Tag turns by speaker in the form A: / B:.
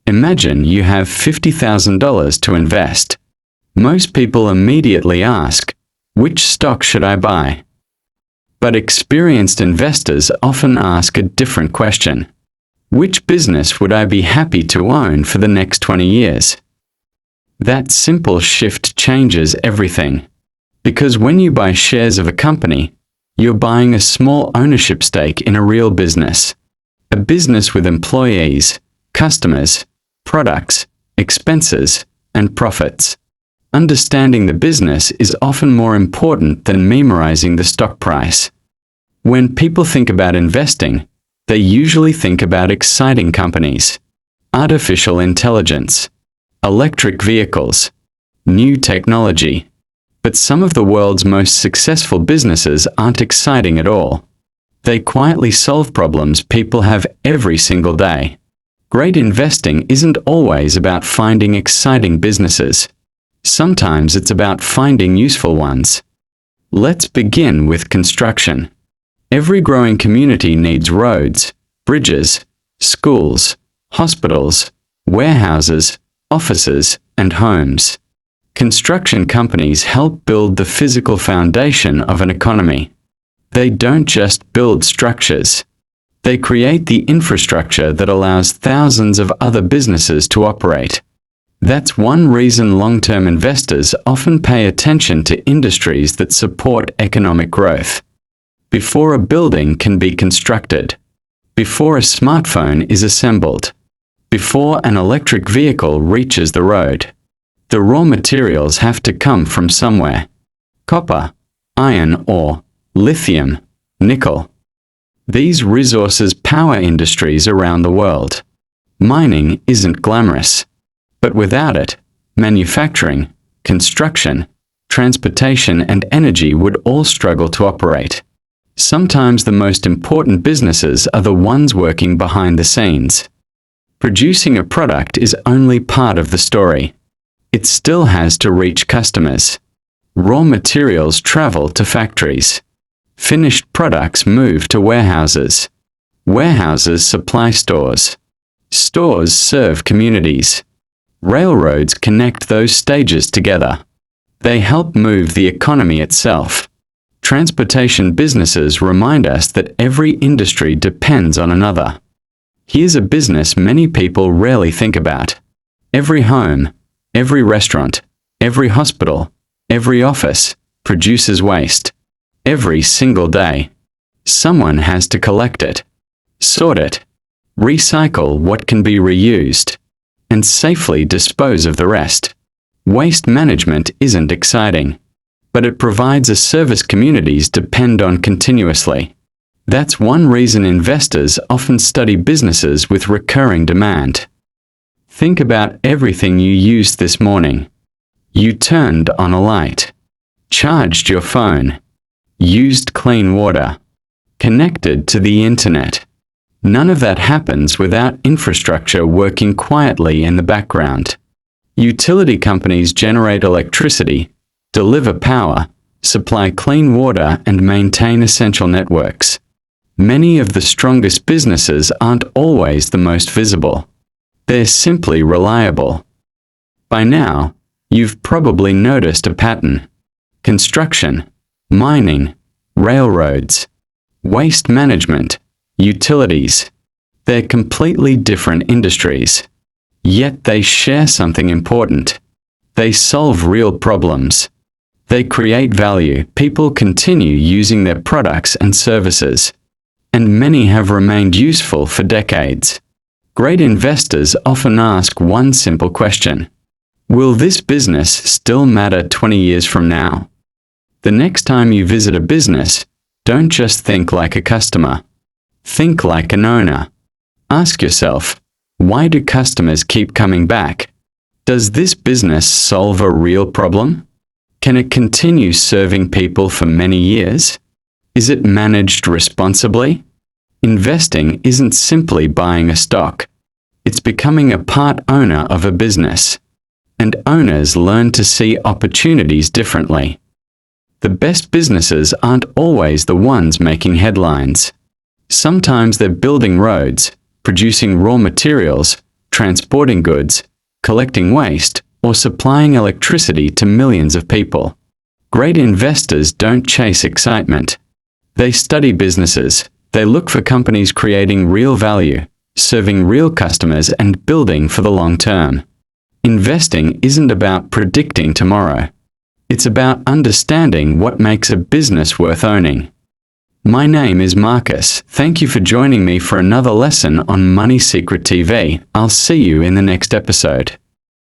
A: Imagine you have $50,000 to invest. Most people immediately ask, which stock should I buy? But experienced investors often ask a different question. Which business would I be happy to own for the next 20 years? That simple shift changes everything. Because when you buy shares of a company, you're buying a small ownership stake in a real business. A business with employees, customers, products, expenses, and profits. Understanding the business is often more important than memorizing the stock price. When people think about investing, they usually think about exciting companies, artificial intelligence, electric vehicles, new technology. But some of the world's most successful businesses aren't exciting at all. They quietly solve problems people have every single day. Great investing isn't always about finding exciting businesses. Sometimes it's about finding useful ones. Let's begin with construction. Every growing community needs roads, bridges, schools, hospitals, warehouses, offices, and homes. Construction companies help build the physical foundation of an economy. They don't just build structures. They create the infrastructure that allows thousands of other businesses to operate. That's one reason long-term investors often pay attention to industries that support economic growth. Before a building can be constructed, before a smartphone is assembled, before an electric vehicle reaches the road, the raw materials have to come from somewhere. Copper, iron ore, lithium, nickel. These resources power industries around the world. Mining isn't glamorous. But without it, manufacturing, construction, transportation, and energy would all struggle to operate. Sometimes the most important businesses are the ones working behind the scenes. Producing a product is only part of the story. It still has to reach customers. Raw materials travel to factories. Finished products move to warehouses. Warehouses supply stores. Stores serve communities. Railroads connect those stages together. They help move the economy itself. Transportation businesses remind us that every industry depends on another. Here's a business many people rarely think about. Every home, every restaurant, every hospital, every office produces waste. Every single day. Someone has to collect it, sort it, recycle what can be reused, and safely dispose of the rest. Waste management isn't exciting, but it provides a service communities depend on continuously. That's one reason investors often study businesses with recurring demand. Think about everything you used this morning. You turned on a light, charged your phone, used clean water, connected to the internet. None of that happens without infrastructure working quietly in the background. Utility companies generate electricity, deliver power, supply clean water, and maintain essential networks. Many of the strongest businesses aren't always the most visible. They're simply reliable. By now, you've probably noticed a pattern. Construction, mining, railroads, waste management, utilities. They're completely different industries. Yet they share something important. They solve real problems. They create value. People continue using their products and services. And many have remained useful for decades. Great investors often ask one simple question. Will this business still matter 20 years from now? The next time you visit a business, don't just think like a customer. Think like an owner. Ask yourself, why do customers keep coming back? Does this business solve a real problem? Can it continue serving people for many years? Is it managed responsibly? Investing isn't simply buying a stock. It's becoming a part owner of a business. And owners learn to see opportunities differently. The best businesses aren't always the ones making headlines. Sometimes they're building roads, producing raw materials, transporting goods, collecting waste, or supplying electricity to millions of people. Great investors don't chase excitement. They study businesses. They look for companies creating real value, serving real customers, and building for the long term. Investing isn't about predicting tomorrow. It's about understanding what makes a business worth owning. My name is Marcus. Thank you for joining me for another lesson on Money Secret TV. I'll see you in the next episode.